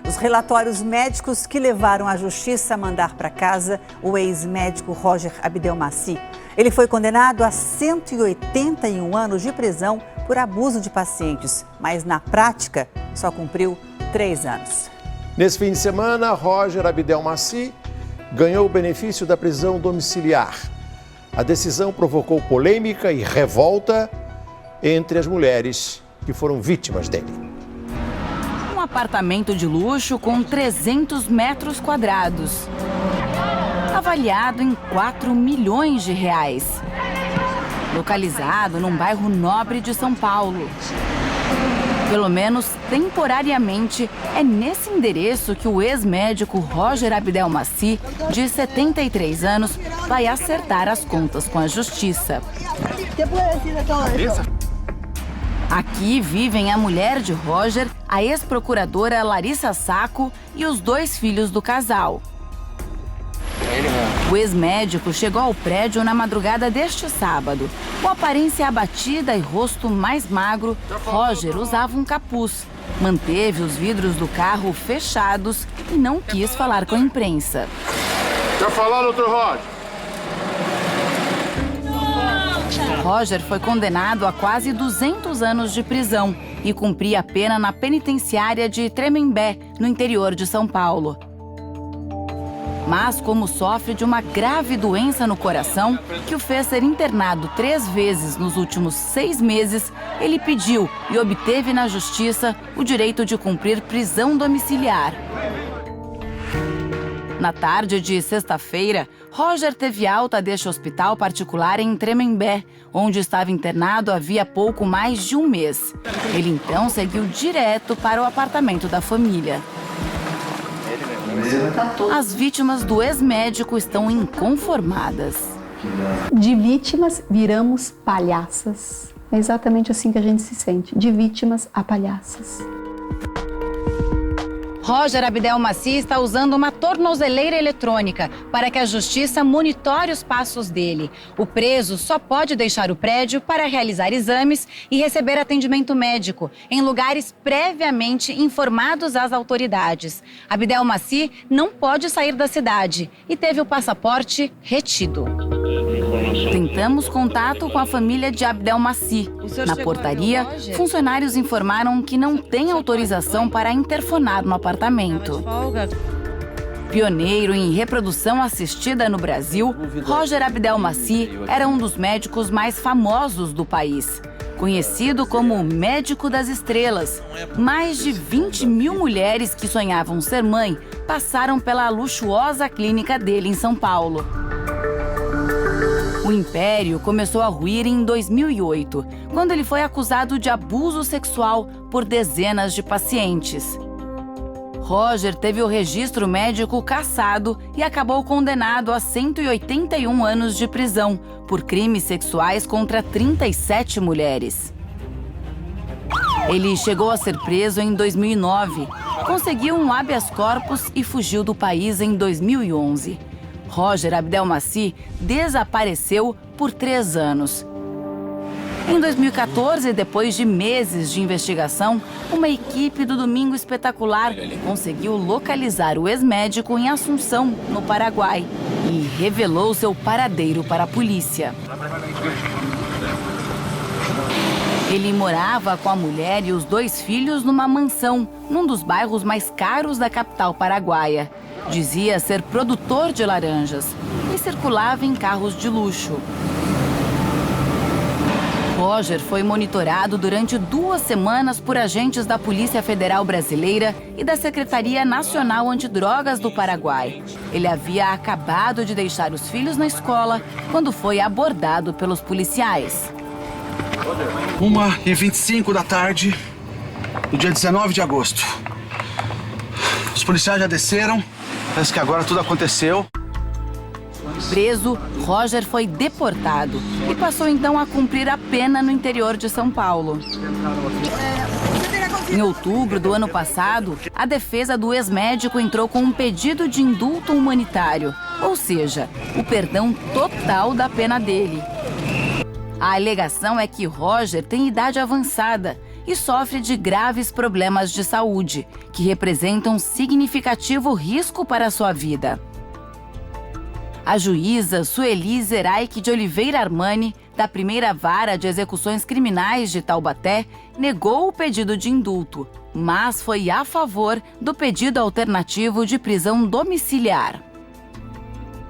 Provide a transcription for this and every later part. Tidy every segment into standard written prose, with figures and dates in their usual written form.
Os relatórios médicos que levaram a justiça a mandar para casa o ex-médico Roger Abdelmaci. Ele foi condenado a 181 anos de prisão por abuso de pacientes, mas na prática só cumpriu 3 anos. Nesse fim de semana, Roger Abdelmaci ganhou o benefício da prisão domiciliar. A decisão provocou polêmica e revolta entre as mulheres que foram vítimas dele. Um apartamento de luxo com 300 metros quadrados, avaliado em 4 milhões de reais. Localizado num bairro nobre de São Paulo. Pelo menos temporariamente, é nesse endereço que o ex-médico Roger Abdelmaci, de 73 anos, vai acertar as contas com a justiça. Aqui vivem a mulher de Roger, a ex-procuradora Larissa Sacco e os 2 filhos do casal. O ex-médico chegou ao prédio na madrugada deste sábado. Com aparência abatida e rosto mais magro, Roger usava um capuz. Manteve os vidros do carro fechados e não quis falar com a imprensa. Quer falar, doutor Roger? Roger foi condenado a quase 200 anos de prisão e cumpria a pena na penitenciária de Tremembé, no interior de São Paulo. Mas como sofre de uma grave doença no coração, que o fez ser internado 3 vezes nos últimos 6 meses, ele pediu e obteve na justiça o direito de cumprir prisão domiciliar. Na tarde de sexta-feira, Roger teve alta deste hospital particular em Tremembé, onde estava internado havia pouco mais de 1 mês. Ele então seguiu direto para o apartamento da família. As vítimas do ex-médico estão inconformadas. De vítimas, viramos palhaças. É exatamente assim que a gente se sente, de vítimas a palhaças. Roger Abdelmaci está usando uma tornozeleira eletrônica para que a justiça monitore os passos dele. O preso só pode deixar o prédio para realizar exames e receber atendimento médico em lugares previamente informados às autoridades. Abdelmaci não pode sair da cidade e teve o passaporte retido. Tentamos contato com a família de Abdelmaci. Na portaria, funcionários informaram que não tem autorização para interfonar no apartamento. Pioneiro em reprodução assistida no Brasil, Roger Abdelmaci era um dos médicos mais famosos do país. Conhecido como o médico das estrelas, mais de 20 mil mulheres que sonhavam ser mãe passaram pela luxuosa clínica dele em São Paulo. O império começou a ruir em 2008, quando ele foi acusado de abuso sexual por dezenas de pacientes. Roger teve o registro médico cassado e acabou condenado a 181 anos de prisão por crimes sexuais contra 37 mulheres. Ele chegou a ser preso em 2009, conseguiu um habeas corpus e fugiu do país em 2011. Roger Abdelmaci desapareceu por 3 anos. Em 2014, depois de meses de investigação, uma equipe do Domingo Espetacular conseguiu localizar o ex-médico em Assunção, no Paraguai, e revelou seu paradeiro para a polícia. Ele morava com a mulher e os 2 filhos numa mansão, num dos bairros mais caros da capital paraguaia. Dizia ser produtor de laranjas e circulava em carros de luxo. Roger foi monitorado durante 2 semanas por agentes da Polícia Federal Brasileira e da Secretaria Nacional Antidrogas do Paraguai. Ele havia acabado de deixar os filhos na escola quando foi abordado pelos policiais. 1h25 da tarde, do dia 19 de agosto. Os policiais já desceram, parece que agora tudo aconteceu. Preso, Roger foi deportado e passou então a cumprir a pena no interior de São Paulo. Em outubro do ano passado, a defesa do ex-médico entrou com um pedido de indulto humanitário, ou seja, o perdão total da pena dele. A alegação é que Roger tem idade avançada e sofre de graves problemas de saúde, que representam significativo risco para a sua vida. A juíza Sueli Zeraik de Oliveira Armani, da primeira vara de execuções criminais de Taubaté, negou o pedido de indulto, mas foi a favor do pedido alternativo de prisão domiciliar.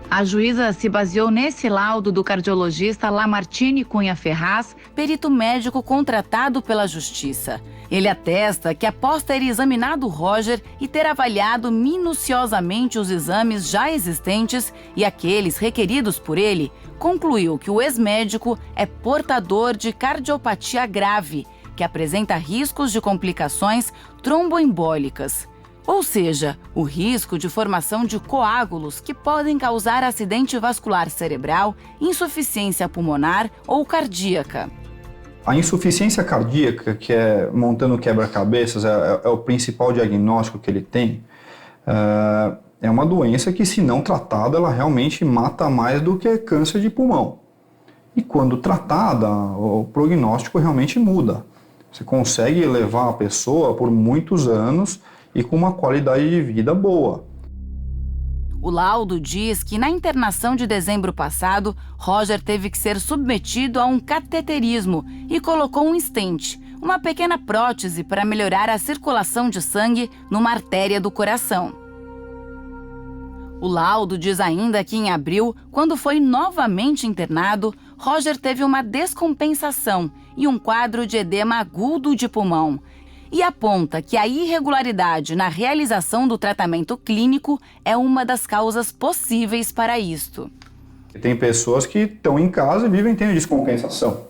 A juíza se baseou nesse laudo do cardiologista Lamartine Cunha Ferraz, perito médico contratado pela Justiça. Ele atesta que, após ter examinado Roger e ter avaliado minuciosamente os exames já existentes e aqueles requeridos por ele, concluiu que o ex-médico é portador de cardiopatia grave, que apresenta riscos de complicações tromboembólicas. Ou seja, o risco de formação de coágulos que podem causar acidente vascular cerebral, insuficiência pulmonar ou cardíaca. A insuficiência cardíaca, que é montando quebra-cabeças, é o principal diagnóstico que ele tem. É uma doença que, se não tratada, ela realmente mata mais do que câncer de pulmão. E quando tratada, o prognóstico realmente muda. Você consegue levar a pessoa por muitos anos e com uma qualidade de vida boa. O laudo diz que na internação de dezembro passado, Roger teve que ser submetido a um cateterismo e colocou um stent, uma pequena prótese para melhorar a circulação de sangue numa artéria do coração. O laudo diz ainda que em abril, quando foi novamente internado, Roger teve uma descompensação e um quadro de edema agudo de pulmão. E aponta que a irregularidade na realização do tratamento clínico é uma das causas possíveis para isto. Tem pessoas que estão em casa e vivem tendo descompensação,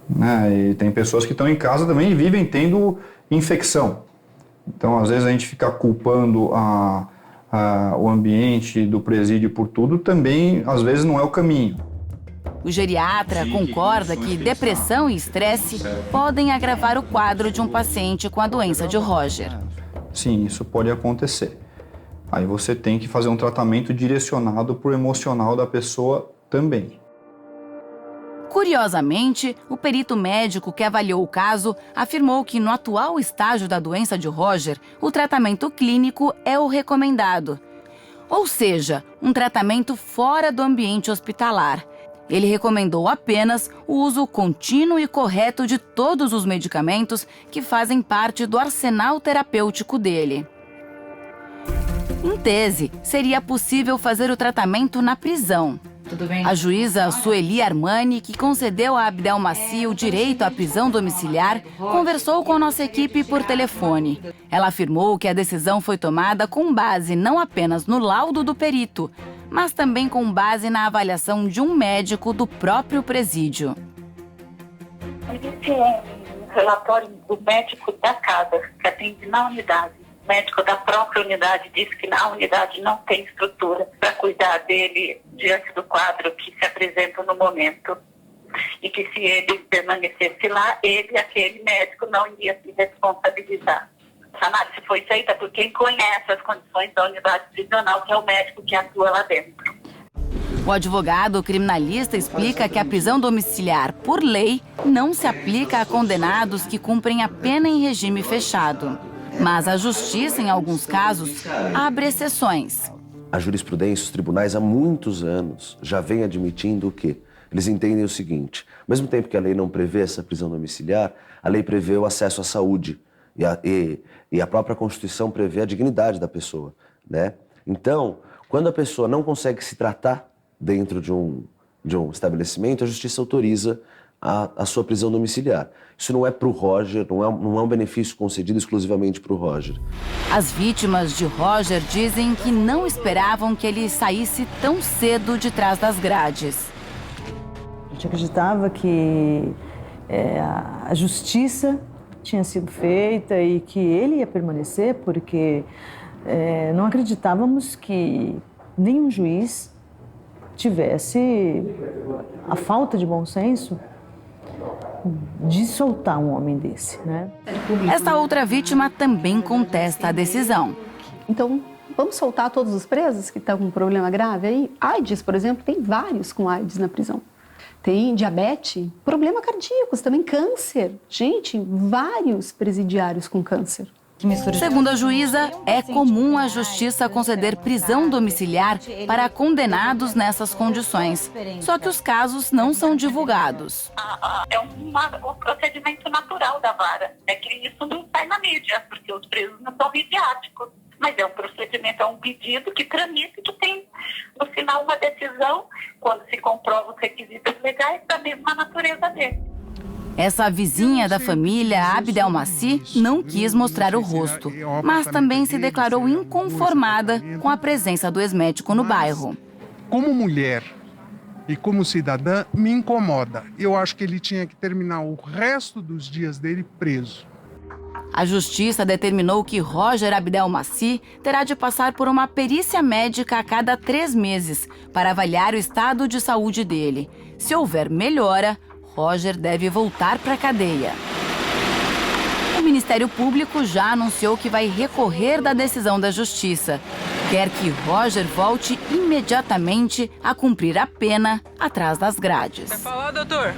né? E tem pessoas que estão em casa também e vivem tendo infecção. Então, às vezes, a gente fica culpando o ambiente do presídio por tudo, também, às vezes, não é o caminho. O geriatra concorda que depressão e estresse podem agravar o quadro de um paciente com a doença de Roger. Sim, isso pode acontecer. Aí você tem que fazer um tratamento direcionado para o emocional da pessoa também. Curiosamente, o perito médico que avaliou o caso afirmou que no atual estágio da doença de Roger, o tratamento clínico é o recomendado. Ou seja, um tratamento fora do ambiente hospitalar. Ele recomendou apenas o uso contínuo e correto de todos os medicamentos que fazem parte do arsenal terapêutico dele. Em tese, seria possível fazer o tratamento na prisão. A juíza Sueli Armani, que concedeu a Abdelmaci o direito à prisão domiciliar, conversou com a nossa equipe por telefone. Ela afirmou que a decisão foi tomada com base não apenas no laudo do perito, mas também com base na avaliação de um médico do próprio presídio. Esse é um relatório do médico da casa, que atende na unidade. O médico da própria unidade disse que na unidade não tem estrutura para cuidar dele diante do quadro que se apresenta no momento. E que se ele permanecesse lá, ele, aquele médico, não iria se responsabilizar. Essa análise foi feita por quem conhece as condições da unidade prisional, que é o médico que atua lá dentro. O advogado criminalista explica que a prisão domiciliar, por lei, não se aplica a condenados que cumprem a pena em regime fechado. Mas a justiça, em alguns casos, abre exceções. A jurisprudência, os tribunais, há muitos anos, já vem admitindo o quê? Eles entendem o seguinte: ao mesmo tempo que a lei não prevê essa prisão domiciliar, a lei prevê o acesso à saúde. E a própria Constituição prevê a dignidade da pessoa, né? Então, quando a pessoa não consegue se tratar dentro de um estabelecimento, a justiça autoriza a sua prisão domiciliar. Isso não é para o Roger, não é um benefício concedido exclusivamente para o Roger. As vítimas de Roger dizem que não esperavam que ele saísse tão cedo de trás das grades. A gente acreditava que a justiça tinha sido feita e que ele ia permanecer, porque não acreditávamos que nenhum juiz tivesse a falta de bom senso de soltar um homem desse, né? Esta outra vítima também contesta a decisão. Então, vamos soltar todos os presos que estão com um problema grave aí? AIDS, por exemplo, tem vários com AIDS na prisão. tem diabetes, problema cardíacos, também câncer. Gente, vários presidiários com câncer. Segundo a juíza, é comum a justiça conceder prisão domiciliar para condenados nessas condições. Só que os casos não são divulgados. É um procedimento natural da vara. É que isso não sai na mídia, porque os presos não são midiáticos. Mas é um procedimento, é um pedido que tramita e que tem, no final, uma decisão, quando se comprova os requisitos legais, da mesma natureza dele. Essa vizinha da família, Abdelmaci, não quis mostrar o rosto, mas também se declarou inconformada com a presença do ex-médico no bairro. Como mulher e como cidadã, me incomoda. Eu acho que ele tinha que terminar o resto dos dias dele preso. A justiça determinou que Roger Abdelmaci terá de passar por uma perícia médica a cada 3 meses para avaliar o estado de saúde dele. Se houver melhora, Roger deve voltar para a cadeia. O Ministério Público já anunciou que vai recorrer da decisão da Justiça. Quer que Roger volte imediatamente a cumprir a pena atrás das grades. Vai falar, doutor?